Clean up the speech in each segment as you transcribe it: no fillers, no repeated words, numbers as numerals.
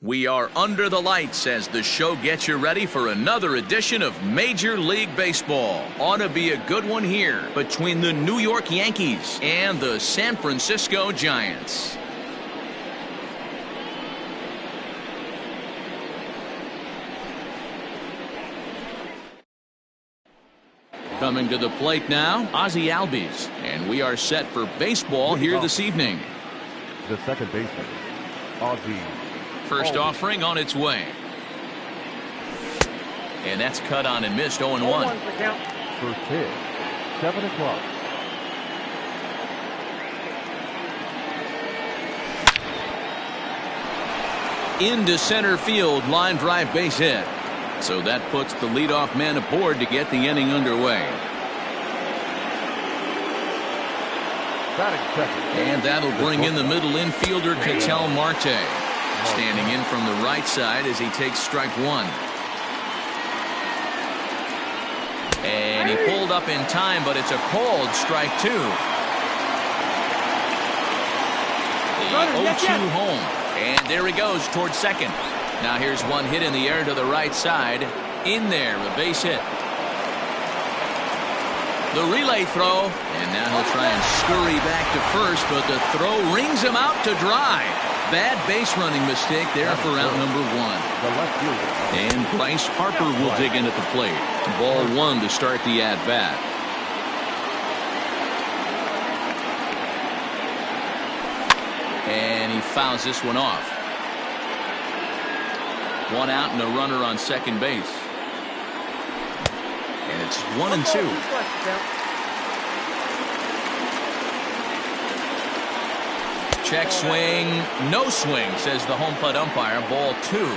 We are under the lights as the show gets you ready for another edition of Major League Baseball. Ought to be a good one here between the New York Yankees and the San Francisco Giants. Coming to the plate now, Ozzie Albies, and we are set for baseball here this evening. The second baseman, Ozzie. First offering on its way. And that's cut on and missed 0-1. First pitch, 7 o'clock. Into center field, line drive base hit. So that puts the leadoff man aboard to get the inning underway. And that'll bring in the middle infielder, Ketel Marte. Standing in from the right side as he takes strike one. And he pulled up in time, but it's a called strike two. The 0-2 home. And there he goes towards second. Now here's one hit in the air to the right side. In there, a base hit. The relay throw. And now he'll try and scurry back to first, but the throw rings him out to dry. Bad base running mistake there for out number one. And Bryce Harper will dig in at the plate. Ball one to start the at-bat. And he fouls this one off. One out and a runner on second base. And it's 1-2. Check swing, no swing, says the home plate umpire. Ball two.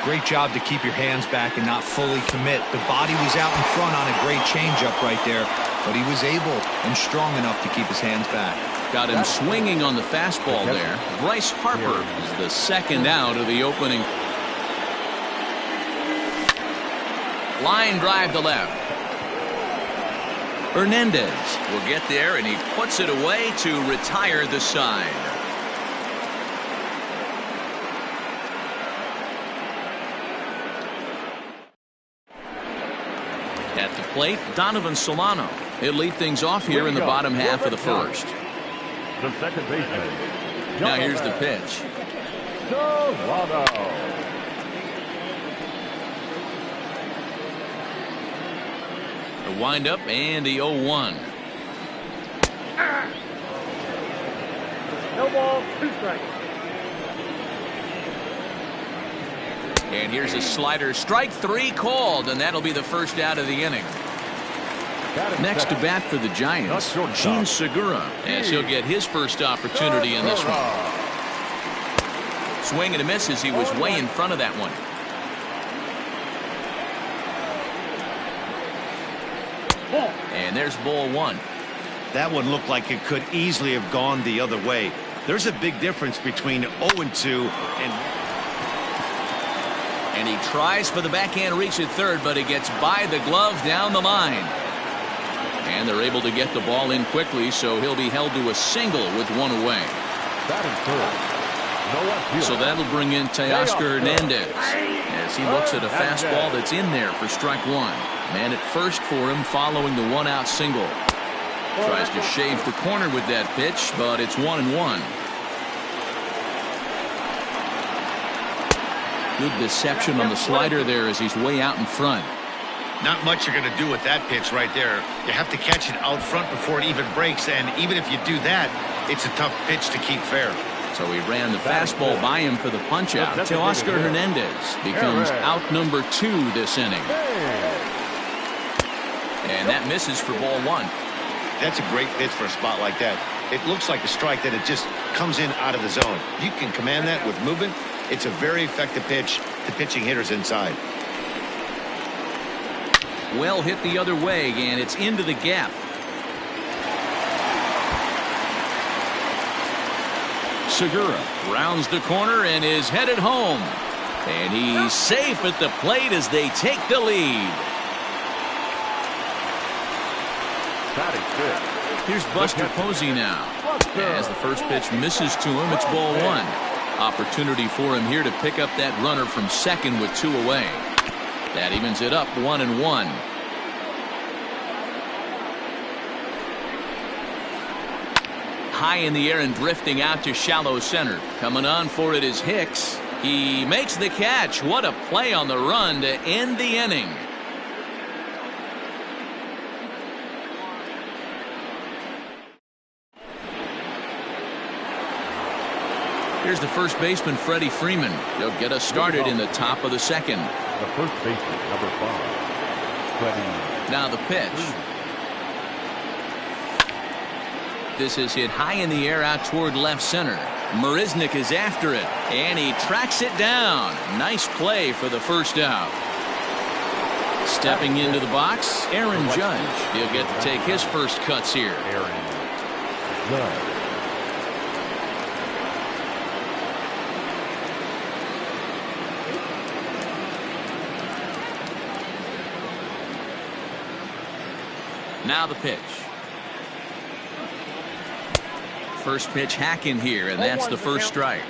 Great job to keep your hands back and not fully commit. The body was out in front on a great changeup right there, but he was able and strong enough to keep his hands back. Got him swinging on the fastball there. Bryce Harper is the second out of the opening. Line drive to left. Hernandez will get there, and he puts it away to retire the side. At the plate, Donovan Solano. He'll lead things off here in the bottom half of the first. The second baseman. Now here's the pitch. Solano. The windup and the 0-1. No ball, 2 strikes. And here's a slider. Strike three called, and that'll be the first out of the inning. Next to bat for the Giants, Gene Segura, as he'll get his first opportunity in this one. Swing and a miss as he was way in front of that one. And there's ball one. That one looked like it could easily have gone the other way. There's a big difference between 0-2 and he tries for the backhand reach at third, but he gets by the glove down the line. And they're able to get the ball in quickly, so he'll be held to a single with one away. So that'll bring in Teoscar Hernandez as he looks at a fastball that's in there for strike one. Man at first for him following the one-out single. Tries to shave the corner with that pitch, but it's 1-1. Good deception on the slider there as he's way out in front. not much you're going to do with that pitch right there. You have to catch it out front before it even breaks, and even if you do that, it's a tough pitch to keep fair. So he ran the fastball by him for the punch-out. Teoscar Hernandez becomes out number 2 this inning. And that misses for ball 1. That's a great pitch for a spot like that. It looks like a strike that it just comes in out of the zone. You can command that with movement. It's a very effective pitch to pitching hitters inside. Well hit the other way, and it's into the gap. Segura rounds the corner and is headed home. And he's safe at the plate as they take the lead. Here's Buster Posey now. As the first pitch misses to him, it's ball 1. Opportunity for him here to pick up that runner from second with 2 away. That evens it up 1-1. High in the air and drifting out to shallow center. Coming on for it is Hicks. He makes the catch. What a play on the run to end the inning. Here's the first baseman, Freddie Freeman. He'll get us started in the top of the second. The first baseman, number 5, Freddie. Now the pitch. This is hit high in the air out toward left center. Marisnick is after it, and he tracks it down. Nice play for the first out. Stepping into the box, Aaron Judge. He'll get to take his first cuts here. Aaron Judge. Now the pitch. First pitch hack in here, and that's the first strike.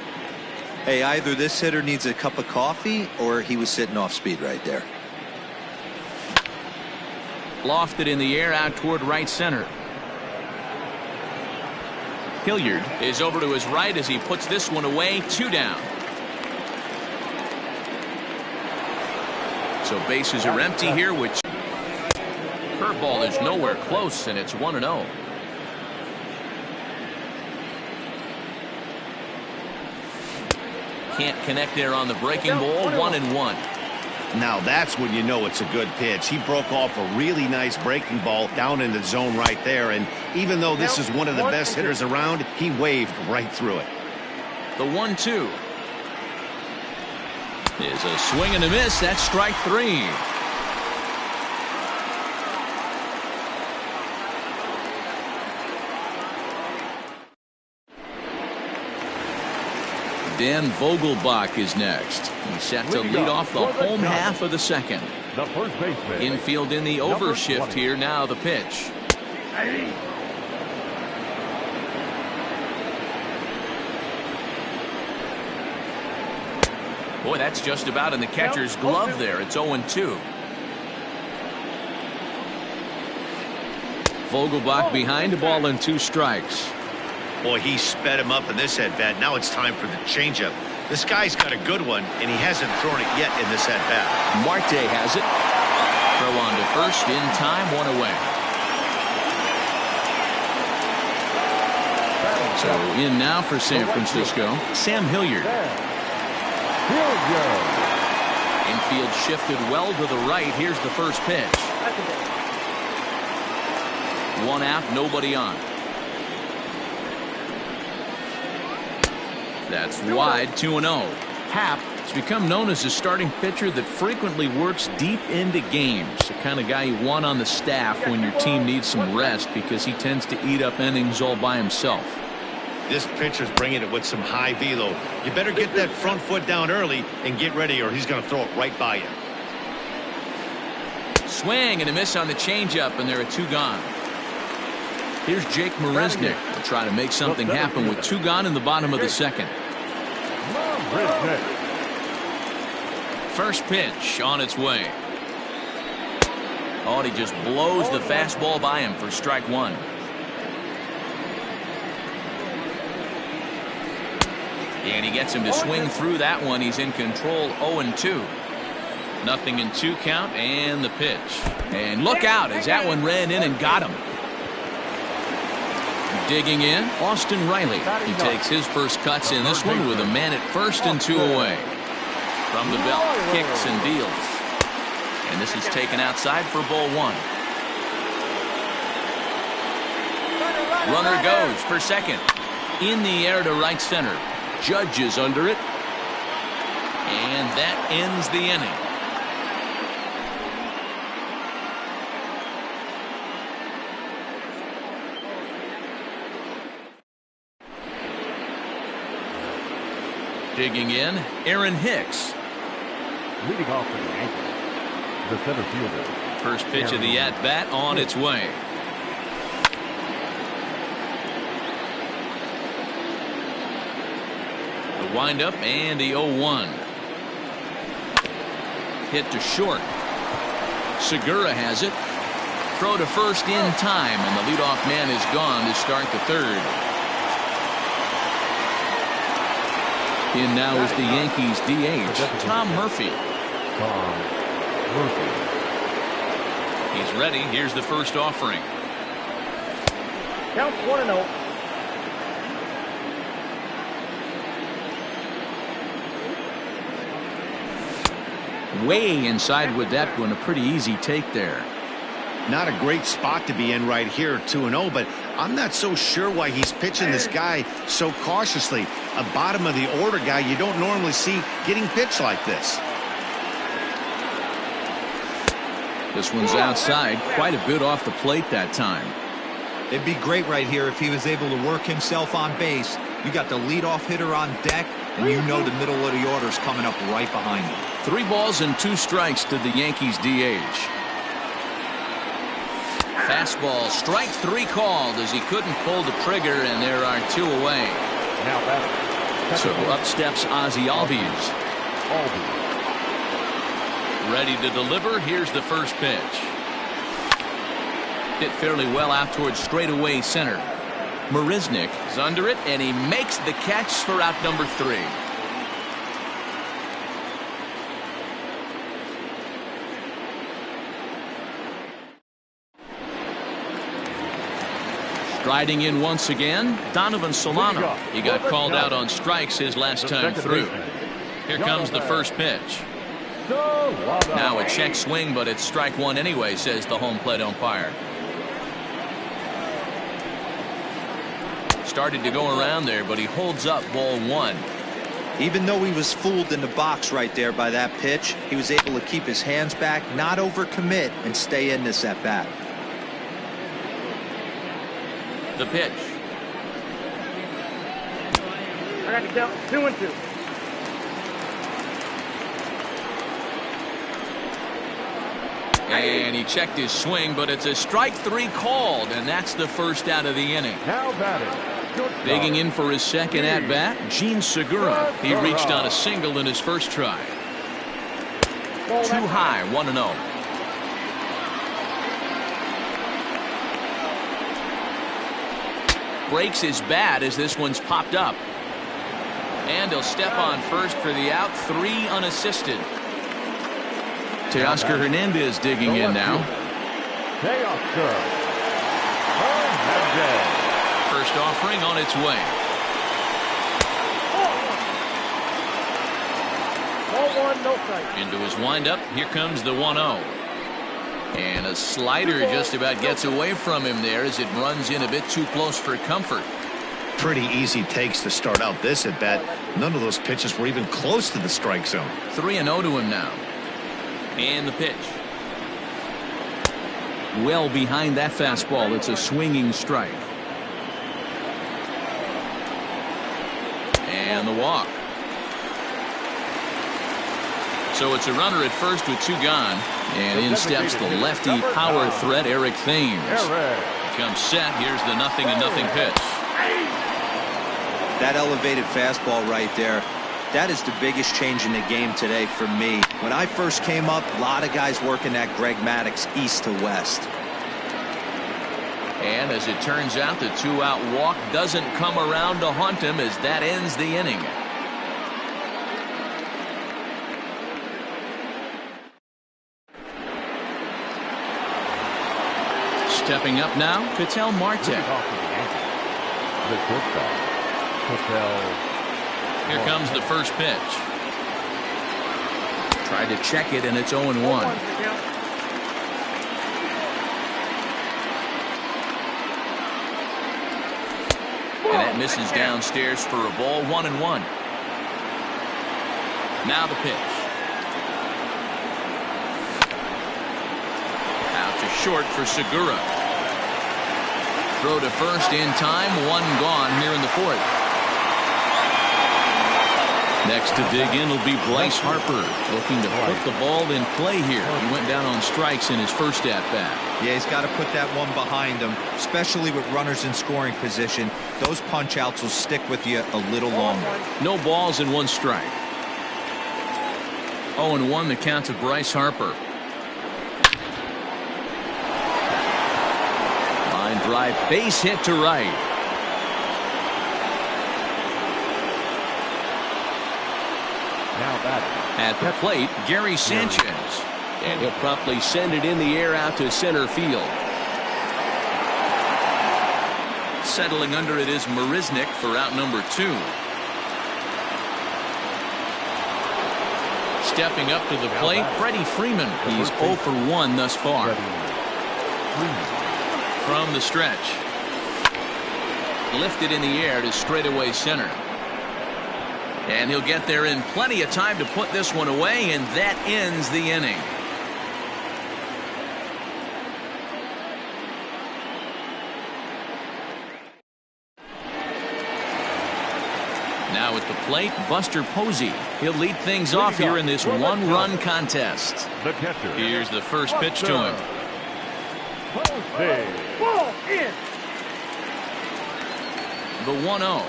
Hey, either this hitter needs a cup of coffee or he was sitting off speed right there. Lofted in the air out toward right center. Hilliard is over to his right as he puts this one away. 2 down. So bases are empty here, which curveball is nowhere close, and it's 1-0. Can't connect there on the breaking ball. 1-1. Now that's when you know it's a good pitch. He broke off a really nice breaking ball down in the zone right there, and even though this is one of the best hitters around, he waved right through it. The 1-2 is a swing and a miss. That's strike 3. Dan Vogelbach is next. He's set to lead off the home half of the second. The first baseman. Infield in the overshift here. Now the pitch. Boy, that's just about in the catcher's glove there. It's 0-2. Vogelbach behind, a ball and 2 strikes. Boy, he sped him up in this at-bat. Now it's time for the changeup. This guy's got a good one, and he hasn't thrown it yet in this at-bat. Marte has it. Throw on to first in time, 1 away. So in now for San Francisco, Sam Hilliard. Infield shifted well to the right. Here's the first pitch. 1 out, nobody on. That's wide. 2-0. Happ has become known as a starting pitcher that frequently works deep into games. The kind of guy you want on the staff when your team needs some rest, because he tends to eat up innings all by himself. This pitcher's bringing it with some high velo. You better get that front foot down early and get ready, or he's going to throw it right by you. Swing and a miss on the changeup, and there are 2 gone. Here's Jake Marisnick to try to make something happen with 2 gone in the bottom of the second. First pitch on its way. Oh, he just blows the fastball by him for strike 1. And he gets him to swing through that one. He's in control. 0-2. Nothing in 2 count, and the pitch. And look out as that one ran in and got him. Digging in, Austin Riley. He takes his first cuts in this one with a man at first and 2 away. From the belt, kicks and deals. And this is taken outside for ball 1. Runner goes for second. In the air to right center. Judge is under it. And that ends the inning. Digging in, Aaron Hicks. Leading off for the Yankees, the center fielder. First pitch of the at-bat on its way. The Wind up and the 0-1. Hit to short. Segura has it. Throw to first in time, and the leadoff man is gone to start the third. In now is the Yankees DH, Tom Murphy. Tom Murphy. He's ready. Here's the first offering. Count 1-0. Way inside with that one. A pretty easy take there. Not a great spot to be in right here, 2-0, but I'm not so sure why he's pitching this guy so cautiously. A bottom of the order guy you don't normally see getting pitched like this. This one's outside, quite a bit off the plate that time. It'd be great right here if he was able to work himself on base. You got the leadoff hitter on deck, and you know the middle of the order's coming up right behind him. 3 balls and 2 strikes to the Yankees DH. Fastball, strike 3 called as he couldn't pull the trigger, and there are 2 away. Now batter. So up steps Ozzie Albies. Ready to deliver. Here's the first pitch. Hit fairly well out towards straightaway center. Marisnick is under it, and he makes the catch for out number 3. Striding in once again, Donovan Solano. He got called out on strikes his last time through. Here comes the first pitch. Now a check swing, but it's strike 1 anyway, says the home plate umpire. Started to go around there, but he holds up ball 1. Even though he was fooled in the box right there by that pitch, he was able to keep his hands back, not overcommit, and stay in this at bat. The pitch. I got to count 2-2. And he checked his swing, but it's a strike 3 called, and that's the first out of the inning. Now batting. Digging in for his second at bat, Gene Segura. He reached on a single in his first try. Too high, 1-0. Breaks his bat as this one's popped up. And he'll step on first for the out, 3 unassisted. Teoscar Hernandez digging in now. First offering on its way. Ball 1, no strike. Into his windup, here comes the 1-0. And a slider just about gets away from him there as it runs in a bit too close for comfort. Pretty easy takes to start out this at bat. None of those pitches were even close to the strike zone. 3-0 to him now. And the pitch. Well behind that fastball. It's a swinging strike. And the walk. So it's a runner at first with 2 gone. And in steps the lefty power threat, Eric Thames. Comes set. Here's the 0-0 pitch. That elevated fastball right there, that is the biggest change in the game today for me. When I first came up, a lot of guys working that Greg Maddux east to west. And as it turns out, the 2-out walk doesn't come around to haunt him as that ends the inning. Stepping up now, Ketel Marte. Here comes the first pitch. Tried to check it, and it's 0-1. And that misses downstairs for a ball, 1-1. Now the pitch. Out to short for Segura. Throw to first in time, 1 gone here in the 4th. Next to dig in will be Bryce Harper, looking to put the ball in play here. He went down on strikes in his first at-bat. Yeah, he's got to put that one behind him, especially with runners in scoring position. Those punch-outs will stick with you a little longer. No balls and 1 strike. 0-1 the count to Bryce Harper. Line drive, base hit to right. At the plate, Gary Sanchez. And he'll promptly send it in the air out to center field. Settling under it is Marisnick for out number 2. Stepping up to the plate, Freddie Freeman. He's 0 for 1 thus far. From the stretch. Lifted in the air to straightaway center. And he'll get there in plenty of time to put this one away, and that ends the inning. Now at the plate, Buster Posey. He'll lead things off here in this 1-run contest. Here's the first pitch to him. Ball in. The 1-0.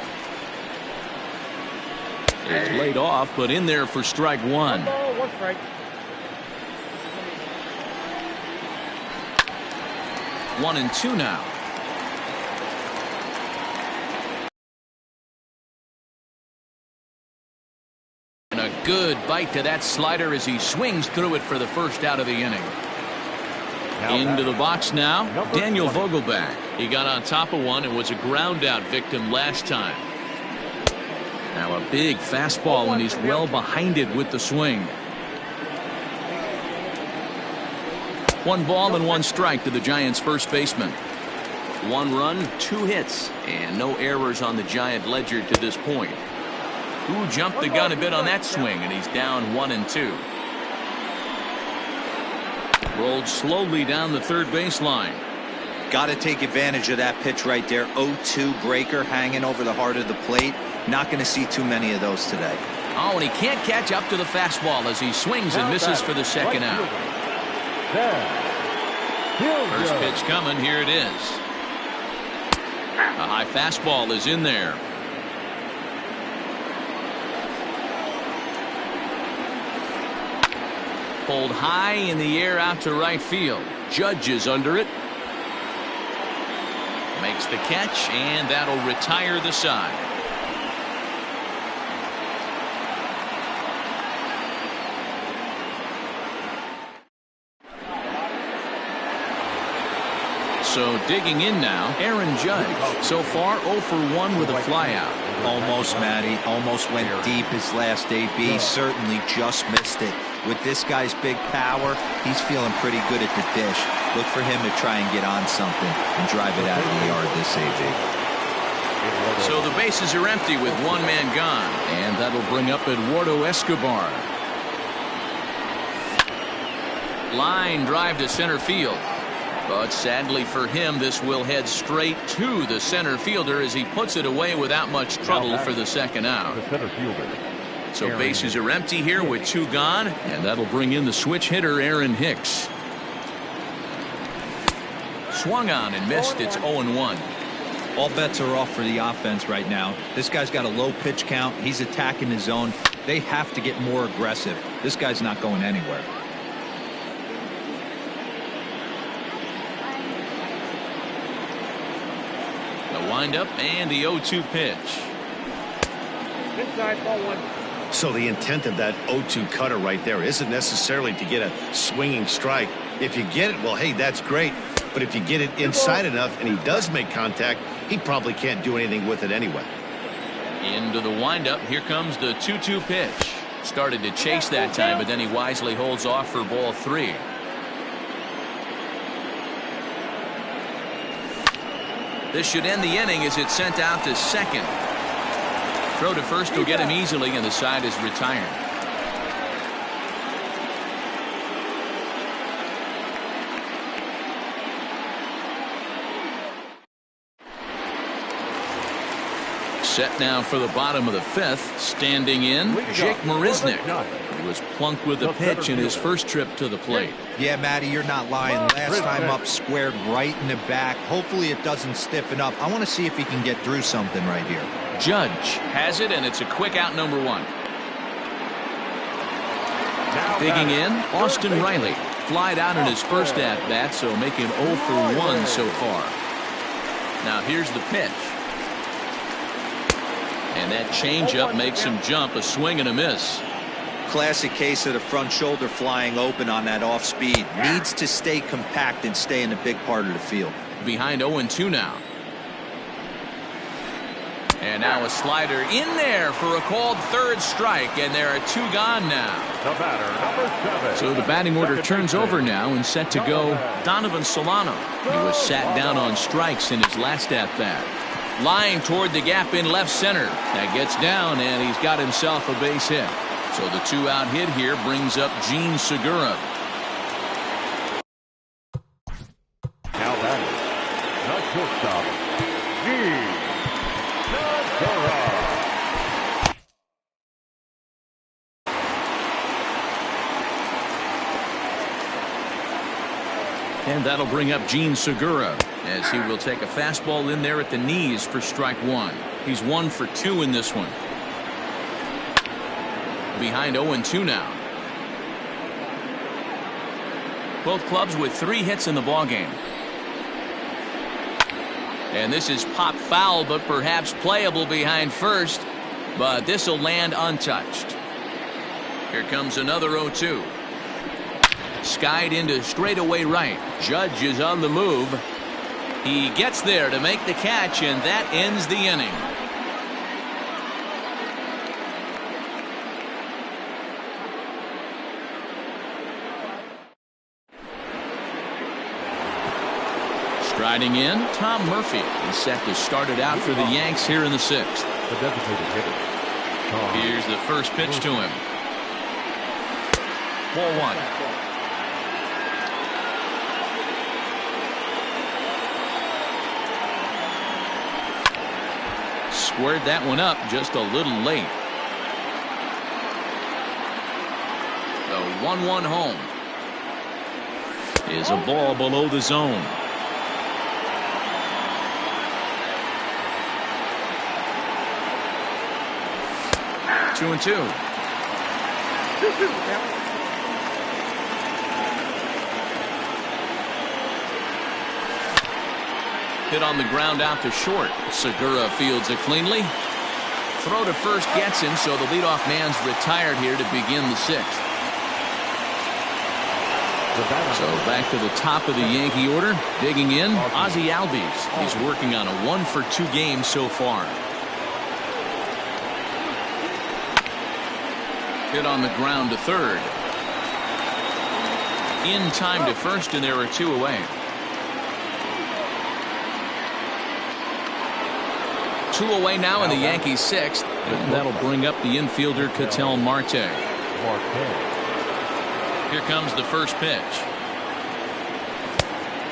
It's laid off, but in there for strike 1. 1 ball, 1 strike. 1-2 now. And a good bite to that slider as he swings through it for the first out of the inning. Into the box now, Daniel Vogelback. He got on top of one and was a ground out victim last time. Now a big fastball, and he's well behind it with the swing. 1 ball and 1 strike to the Giants' first baseman. 1 run, 2 hits, and no errors on the Giant ledger to this point. Who jumped the gun a bit on that swing, and he's down 1-2. Rolled slowly down the third baseline. Got to take advantage of that pitch right there. 0-2 breaker hanging over the heart of the plate. Not going to see too many of those today. Oh, and he can't catch up to the fastball as he swings and misses for the second out. First pitch coming. Here it is. A high fastball is in there. Pulled high in the air out to right field. Judge is under it. Makes the catch, and that'll retire the side. So digging in now, Aaron Judge. So far 0 for 1 with a flyout. Almost, Matty. Almost went deep his last AB. Certainly just missed it. With this guy's big power, he's feeling pretty good at the dish. Look for him to try and get on something and drive it out of the yard this AB. So the bases are empty with 1 man gone. And that'll bring up Eduardo Escobar. Line drive to center field. But sadly for him, this will head straight to the center fielder as he puts it away without much trouble for the second out. So bases are empty here with 2 gone, and that'll bring in the switch hitter Aaron Hicks. Swung on and missed. It's 0-1. All bets are off for the offense right now. This guy's got a low pitch count. He's attacking the zone. They have to get more aggressive. This guy's not going anywhere. The windup and the 0-2 pitch. Inside, ball 1. So the intent of that 0-2 cutter right there isn't necessarily to get a swinging strike. If you get it, well, hey, that's great. But if you get it inside enough and he does make contact, he probably can't do anything with it anyway. Into the windup. Here comes the 2-2 pitch. Started to chase that time, but then he wisely holds off for ball 3. This should end the inning as it's sent out to second. Throw to first will get him easily, and the side is retired. Set now for the bottom of the fifth. Standing in, Jake Marisnick. He was plunked with a pitch in his first trip to the plate. Yeah, Matty, you're not lying. Last time up, squared right in the back. Hopefully it doesn't stiffen up. I want to see if he can get through something right here. Judge has it, and it's a quick out, number one. Digging in, Austin Riley. Flied out in his first at-bat, so making 0 for 1 so far. Now here's the pitch. And that changeup makes him jump. A swing and a miss. Classic case of the front shoulder flying open on that off speed. Needs to stay compact and stay in the big part of the field. Behind 0-2 now. And now a slider in there for a called third strike, and there are 2 gone now. The batter, number 7. So the batting order turns over now, and set to go Donovan Solano. He was sat down on strikes in his last at-bat. Line toward the gap in left center. That gets down, and he's got himself a base hit. So the 2-out hit here brings up Gene Segura. Now batting, the shortstop, Gene Segura. And that'll bring up Gene Segura, as he will take a fastball in there at the knees for strike 1. He's 1 for 2 in this one. Behind 0-2 now. Both clubs with 3 hits in the ballgame. And this is pop foul, but perhaps playable behind first. But this will land untouched. Here comes another 0-2. Skied into straightaway right. Judge is on the move. He gets there to make the catch, and that ends the inning. Striding in, Tom Murphy is set to start it out for the Yanks here in the 6th. The designated hitter. Here's the first pitch to him. Ball 1. Squared that one up just a little late. The 1-1 home is a ball below the zone. 2-2. Hit on the ground out to short. Segura fields it cleanly. Throw to first gets him, so the leadoff man's retired here to begin the 6th. So back to the top of the Yankee order. Digging in, Ozzie Albies. He's working on a 1 for 2 game so far. Hit on the ground to third. In time to first, and there are 2 away. 2 away now in the Yankees 6th, and that'll bring up the infielder Ketel Marte. Here comes the first pitch.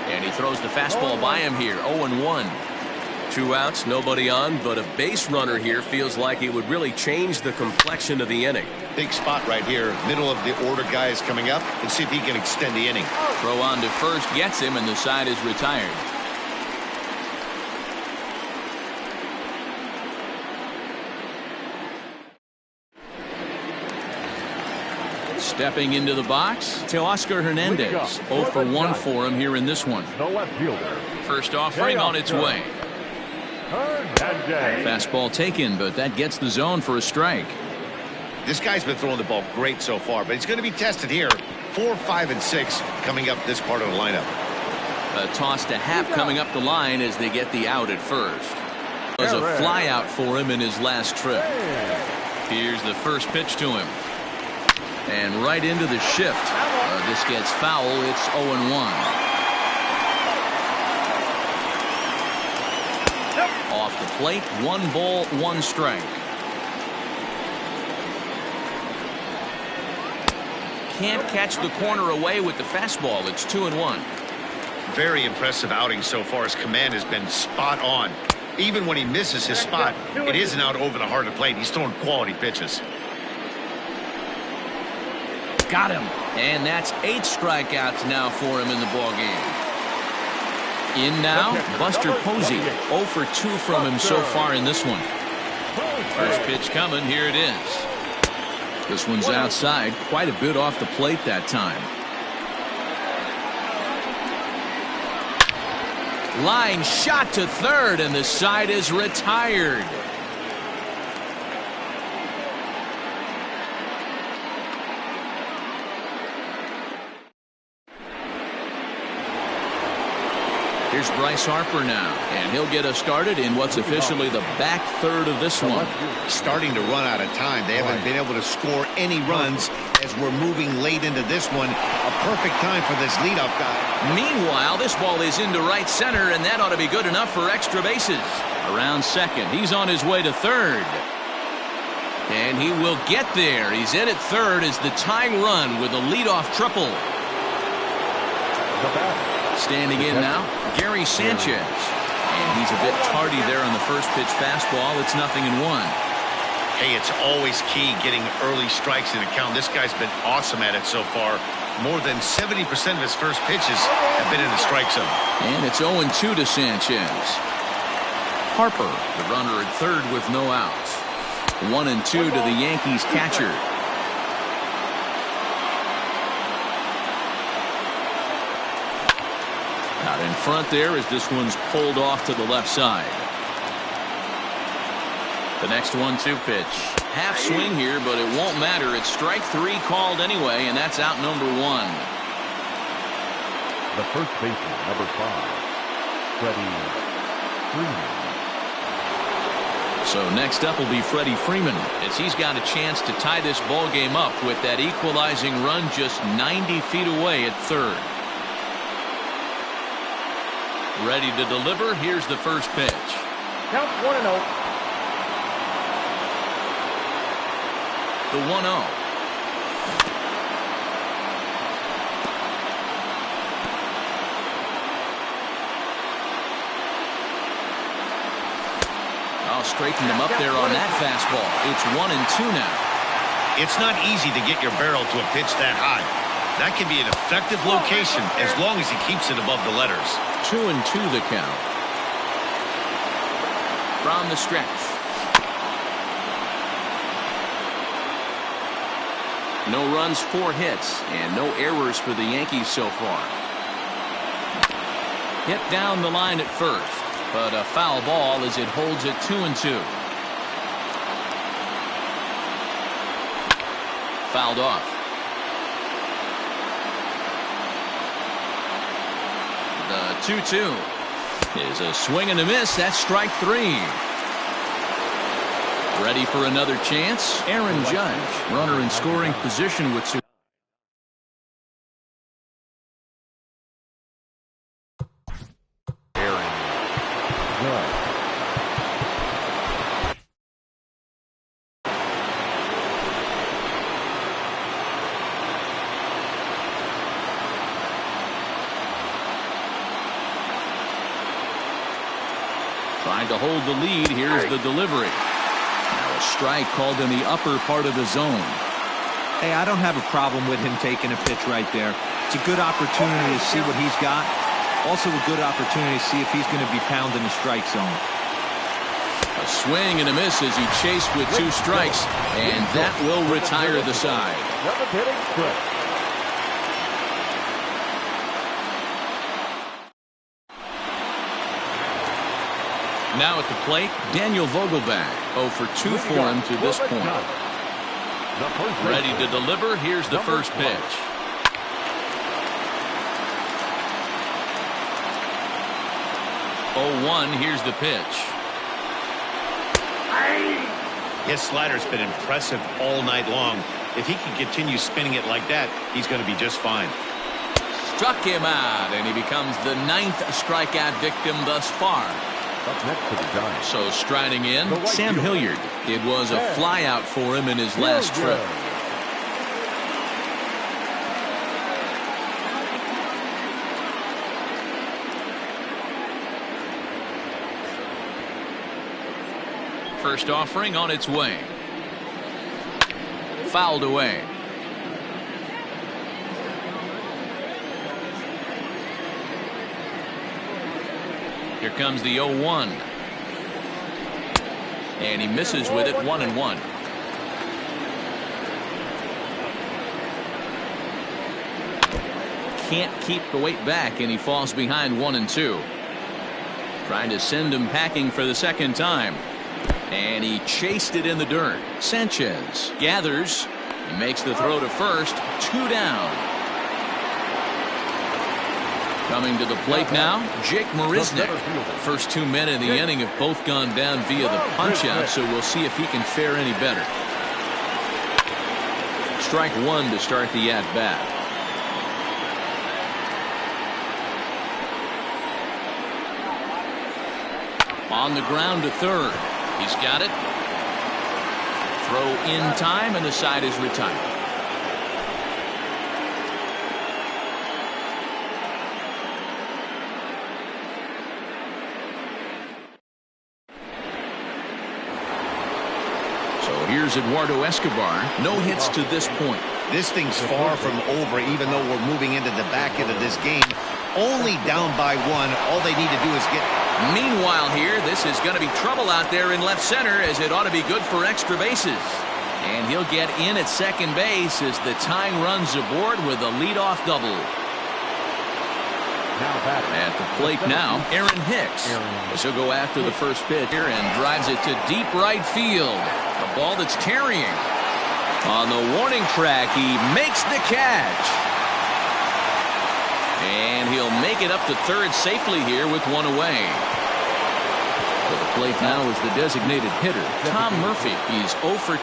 And he throws the fastball by him here. 0-1. 2 outs, nobody on, but a base runner here feels like it would really change the complexion of the inning. Big spot right here. Middle of the order guy is coming up, and see if he can extend the inning. Throw on to first gets him, and the side is retired. Stepping into the box, Teoscar Hernandez. 0 for 1 for him here in this one. The left fielder. First offering on its way. Hernandez. Fastball taken, but that gets the zone for a strike. This guy's been throwing the ball great so far, but he's going to be tested here. 4, 5, and 6 coming up this part of the lineup. A toss to Happ coming up the line as they get the out at first. It was a fly out for him in his last trip. Here's the first pitch to him. And right into the shift. This gets foul. It's 0-1. Off the plate, 1 ball, 1 strike. Can't catch the corner away with the fastball. It's 2-1. Very impressive outing so far. His command has been spot on. Even when he misses his spot, it isn't out over the heart of the plate. He's throwing quality pitches. Got him. And that's 8 strikeouts now for him in the ballgame. In now, Buster Posey. 0 for 2 from him so far in this one. First pitch coming. Here it is. This one's outside. Quite a bit off the plate that time. Line shot to third, and the side is retired. Here's Bryce Harper now, and he'll get us started in what's officially the back third of this one. Starting to run out of time. They haven't been able to score any runs as we're moving late into this one. A perfect time for this leadoff guy. Meanwhile, this ball is into right center, and that ought to be good enough for extra bases. Around second, he's on his way to third. And he will get there. He's in at third as the tying run with a leadoff triple. Standing in now, Gary Sanchez. And he's a bit tardy there on the first pitch fastball. It's 0-1. Hey, it's always key getting early strikes in a count. This guy's been awesome at it so far. More than 70% of his first pitches have been in the strike zone. And it's 0-2 to Sanchez. Harper, the runner at third with no outs. 1-2 to the Yankees catcher. Out in front there as this one's pulled off to the left side. The next 1-2 pitch. Half swing here, but it won't matter. It's strike 3 called anyway, and that's out number 1. The first baseman, number 5, Freddie Freeman. So next up will be Freddie Freeman, as he's got a chance to tie this ball game up with that equalizing run just 90 feet away at third. Ready to deliver. Here's the first pitch. Count 1-0. The 1-0. I'll straighten him up there on that fastball. It's 1-2 now. It's not easy to get your barrel to a pitch that high. That can be an effective location as long as he keeps it above the letters. 2-2 the count. From the stretch. No runs, 4 hits, and no errors for the Yankees so far. Hit down the line at first, but a foul ball as it holds it 2-2. Fouled off. The 2-2 is a swing and a miss. That's strike 3. Ready for another chance. Aaron Judge, runner in scoring position with Aaron Judge. trying to hold the lead. Here's the delivery. Now a strike called in the upper part of the zone. Hey, I don't have a problem with him taking a pitch right there. It's a good opportunity to see what he's got. Also a good opportunity to see if he's going to be pounding the strike zone. A swing and a miss as he chased with 2 strikes, and that will retire the side. Now at the plate, Daniel Vogelback. 0 for 2 for him to this point. Ready to deliver. Here's the first pitch. Oh, 1. Here's the pitch. His slider's been impressive all night long. If he can continue spinning it like that, he's going to be just fine. Struck him out, and he becomes the 9th strikeout victim thus far. Up next to the Giants. So striding in, Sam Hilliard. It was a flyout for him in his last trip. First offering on its way. Fouled away. Here comes the 0-1. And he misses with it, 1-1. Can't keep the weight back, and he falls behind 1-2. Trying to send him packing for the second time. And he chased it in the dirt. Sanchez gathers and makes the throw to first. 2 down. Coming to the plate now, Jake Marisnick. First 2 men in the inning have both gone down via the punch-out, so we'll see if he can fare any better. Strike 1 to start the at-bat. On the ground to third. He's got it. Throw in time, and the side is retired. So here's Eduardo Escobar. No hits to this point. This thing's far from over, even though we're moving into the back end of this game. Only down by 1. All they need to do is get... Meanwhile here, this is going to be trouble out there in left center, as it ought to be good for extra bases. And he'll get in at second base as the tying runs aboard with a leadoff double. At the plate now, Aaron Hicks. As he'll go after the first pitch here and drives it to deep right field. A ball that's carrying. On the warning track, he makes the catch. And he'll make it up to third safely here with 1 away. To the plate now is the designated hitter, Tom Murphy. He's 0 for...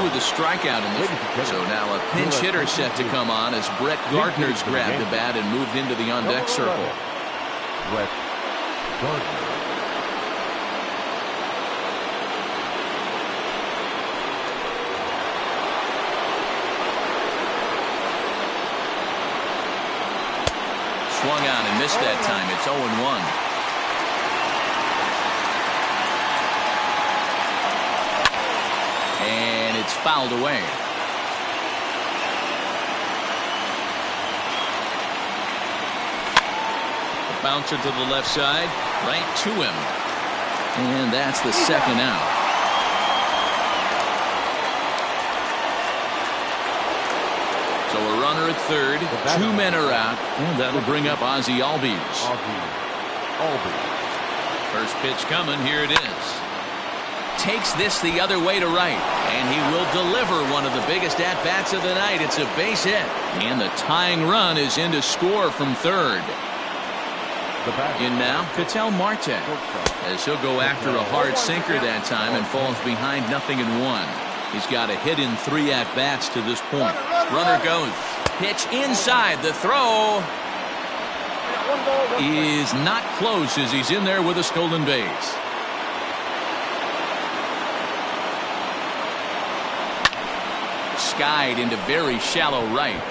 with a strikeout in this. So now a pinch hitter set to come on as Brett Gardner's grabbed the bat and moved into the on-deck circle. Brett Gardner. Swung out and missed that time. It's 0-1. And it's fouled away. The bouncer to the left side, right to him. And that's the second out. So a runner at third, 2 men are out, and that'll bring up Ozzie Albies. First pitch coming, here it is. Takes this the other way to right, and he will deliver one of the biggest at-bats of the night. It's a base hit, and the tying run is in to score from third. In now, Ketel Marte, as he'll go after a hard sinker that time and falls behind 0-1. He's got a hit in 3 at-bats to this point. Runner goes. Pitch inside. The throw is not close as he's in there with a stolen base. Skied into very shallow right.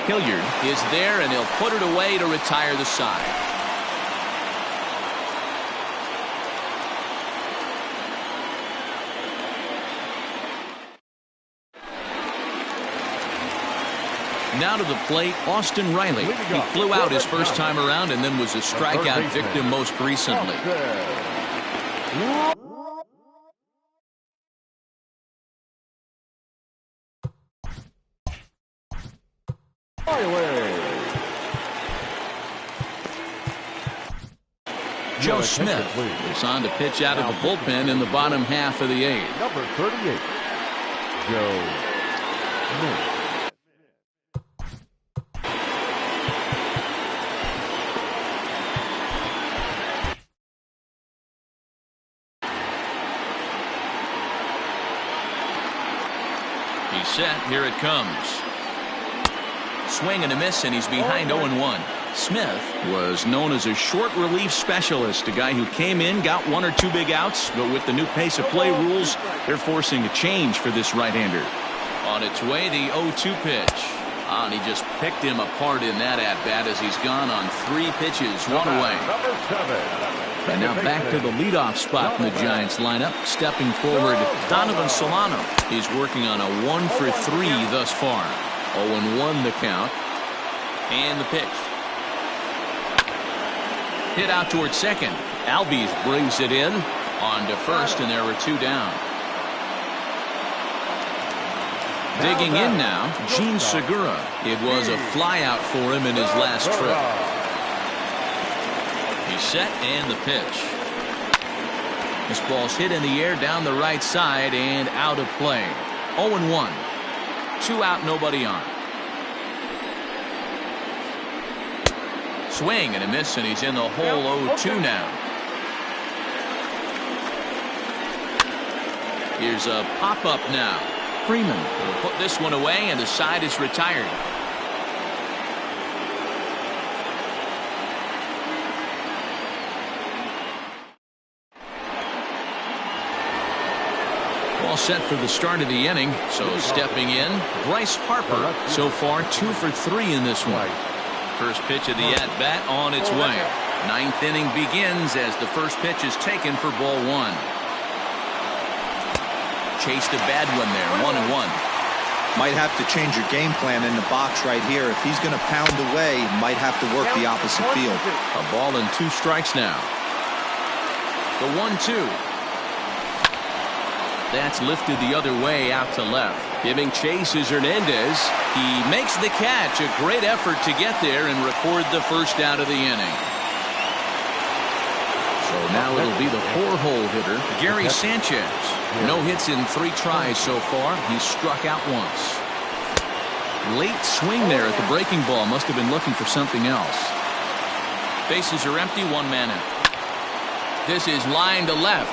Hilliard is there, and he'll put it away to retire the side. Now to the plate, Austin Riley. He flew out his first time around and then was a strikeout victim most recently. Joe Smith is on to pitch out of the bullpen in the bottom half of the 8th. Number 38, Joe Smith. He set. Here it comes. Swing and a miss, and he's behind 0-1. Smith was known as a short relief specialist, a guy who came in, got 1 or 2 big outs, but with the new pace of play rules, they're forcing a change for this right-hander. On its way, the 0-2 pitch. And he just picked him apart in that at-bat as he's gone on 3 pitches, 1 away. And now back to the leadoff spot in the Giants lineup. Stepping forward, Donovan Solano. He's working on a 1 for 3 thus far. 0-1 the count. And the pitch. Hit out towards second. Albies brings it in. On to first, and there were 2 down. Digging in now, Gene Segura. It was a flyout for him in his last trip. He's set, and the pitch. This ball's hit in the air down the right side and out of play. 0-1. 2 out, nobody on. Swing and a miss, and he's in the hole. 0-2 now. Here's a pop-up now. Freeman will put this one away, and the side is retired. All set for the start of the inning. So stepping in, Bryce Harper. So far 2 for 3 in this one. First pitch of the at-bat on its way. 9th inning begins as the first pitch is taken for ball 1. Chased a bad one there. 1-1. Might have to change your game plan in the box right here. If he's going to pound away, might have to work the opposite field. A ball and 2 strikes now. The 1-2. That's lifted the other way out to left. Giving chase is Hernandez. He makes the catch. A great effort to get there and record the first out of the inning. So now it'll be the 4-hole hitter, Gary Sanchez. No hits in 3 tries so far. He's struck out once. Late swing there at the breaking ball. Must have been looking for something else. Bases are empty. 1 man out. This is line to left.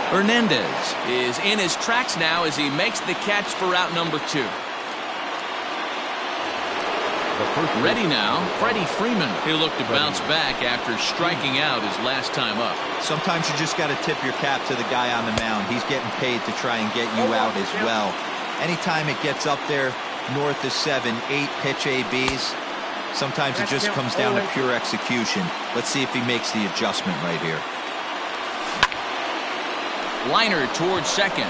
Hernandez is in his tracks now as he makes the catch for out number 2. Ready now, Freddie Freeman. He'll look to bounce back after striking out his last time up. Sometimes you just got to tip your cap to the guy on the mound. He's getting paid to try and get you out as well. Anytime it gets up there north of 7, 8 pitch ABs, sometimes it just comes down to pure execution. Let's see if he makes the adjustment right here. Liner towards second.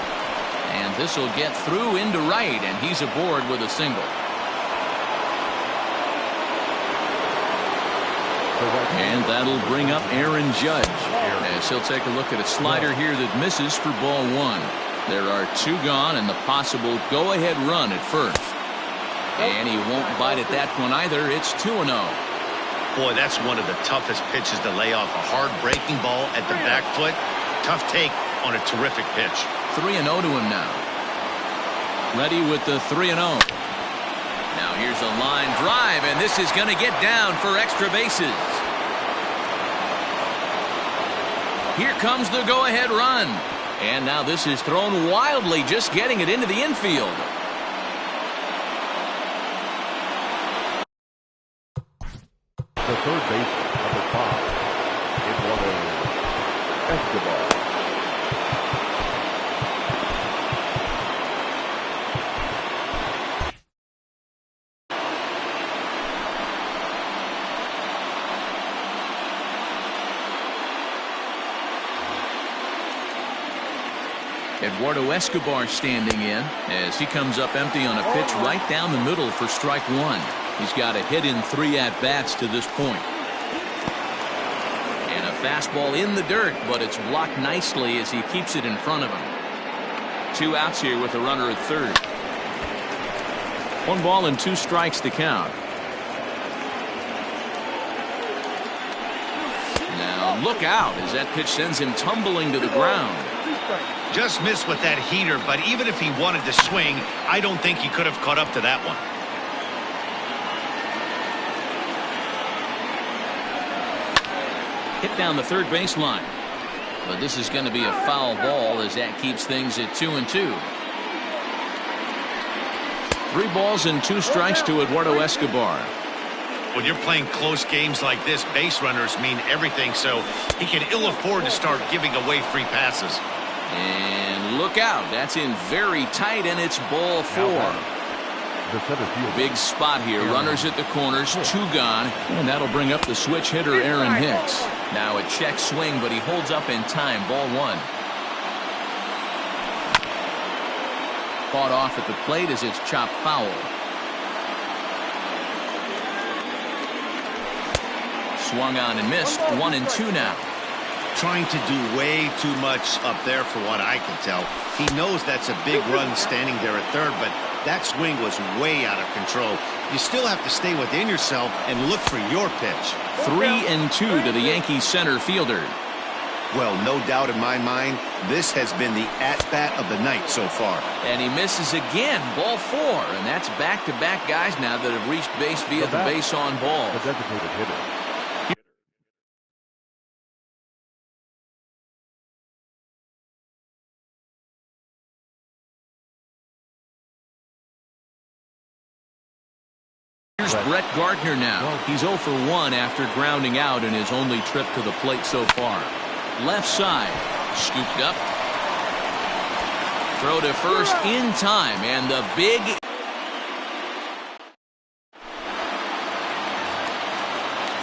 And this will get through into right, and he's aboard with a single. And that'll bring up Aaron Judge as he'll take a look at a slider here that misses for ball 1. There are 2 gone and the possible go-ahead run at first. And he won't bite at that one either. It's 2-0. Boy, that's one of the toughest pitches to lay off. A hard breaking ball at the back foot. Tough take on a terrific pitch. 3-0 to him now. Ready with the 3-0. Now here's a line drive, and this is going to get down for extra bases. Here comes the go-ahead run. And now this is thrown wildly, just getting it into the infield. The third baseman, number 5, Eduardo Escobar. Eduardo Escobar standing in as he comes up empty on a pitch right down the middle for strike 1. He's got a hit in 3 at-bats to this point. And a fastball in the dirt, but it's blocked nicely as he keeps it in front of him. 2 outs here with a runner at third. 1 ball and 2 strikes to count. Now look out as that pitch sends him tumbling to the ground. Just missed with that heater, but even if he wanted to swing, I don't think he could have caught up to that one. Hit down the third baseline. But this is going to be a foul ball as that keeps things at 2-2. 3 balls and 2 strikes to Eduardo Escobar. When you're playing close games like this, base runners mean everything, so he can ill afford to start giving away free passes. And look out. That's in very tight, and it's ball 4. Big spot here. Runners at the corners, 2 gone, and that'll bring up the switch hitter, Aaron Hicks. Now a check swing, but he holds up in time. Ball 1. Caught off at the plate as it's chopped foul. Swung on and missed. 1-2 now. Trying to do way too much up there for what I can tell. He knows that's a big run standing there at third, but that swing was way out of control. You still have to stay within yourself and look for your pitch. 3-2 to the Yankees center fielder. Well, no doubt in my mind, this has been the at-bat of the night so far. And he misses again. Ball 4. And that's back-to-back guys now that have reached base via the base on ball. The designated hitter. Here's Brett Gardner now. He's 0 for 1 after grounding out in his only trip to the plate so far. Left side. Scooped up. Throw to first in time. And the big...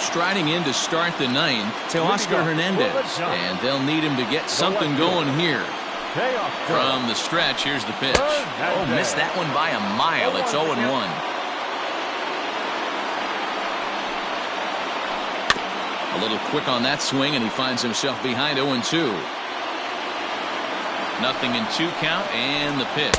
Striding in to start the 9th, Teoscar Hernandez. And they'll need him to get something going here. From the stretch, here's the pitch. Oh, missed that one by a mile. It's 0-1. A little quick on that swing, and he finds himself behind 0-2. Nothing in 2 count, and the pitch.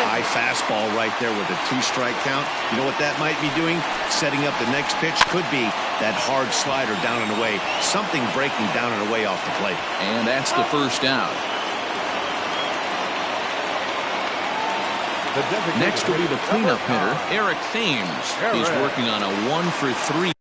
High fastball right there with a 2-strike count. You know what that might be doing? Setting up the next pitch. Could be that hard slider down and away. Something breaking down and away off the plate. And that's the first out. Next will be the cleanup hitter, Eric Thames. He's working on a 1 for 3.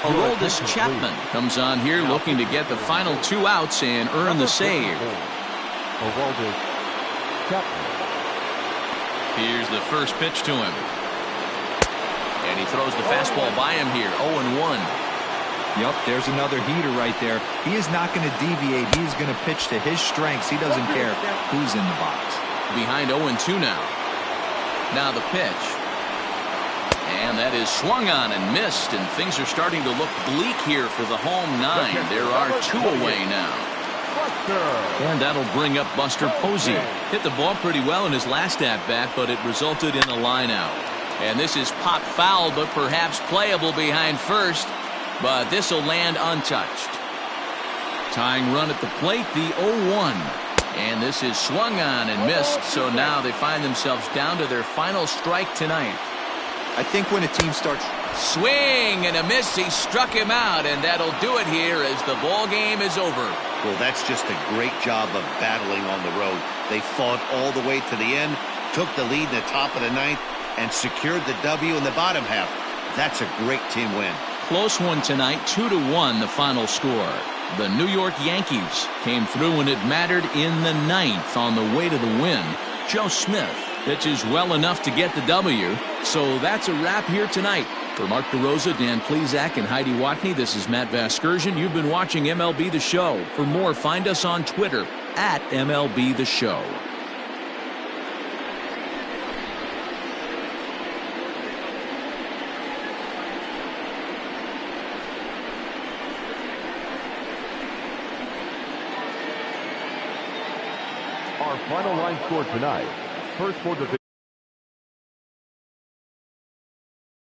Aroldis Chapman comes on here looking to get the final 2 outs and earn the save. Here's the first pitch to him. And he throws the fastball by him here. 0-1. Yep, there's another heater right there. He is not going to deviate. He is going to pitch to his strengths. He doesn't care who's in the box. Behind 0-2 now. Now the pitch. And that is swung on and missed, and things are starting to look bleak here for the home 9. There are 2 away now. And that'll bring up Buster Posey. Hit the ball pretty well in his last at-bat, but it resulted in a line out. And this is pop foul, but perhaps playable behind first. But this will land untouched. Tying run at the plate, the 0-1. And this is swung on and missed, so now they find themselves down to their final strike tonight. I think when a team starts... Swing and a miss. He struck him out, and that'll do it here as the ball game is over. Well, that's just a great job of battling on the road. They fought all the way to the end, took the lead in the top of the 9th, and secured the W in the bottom half. That's a great team win. Close one tonight, 2-1 the final score. The New York Yankees came through when it mattered in the 9th on the way to the win. Joe Smith pitches well enough to get the W. So that's a wrap here tonight. For Mark DeRosa, Dan Plesac, and Heidi Watney, this is Matt Vasgersian. You've been watching MLB The Show. For more, find us on Twitter at MLB The Show. Our final line score tonight. First for the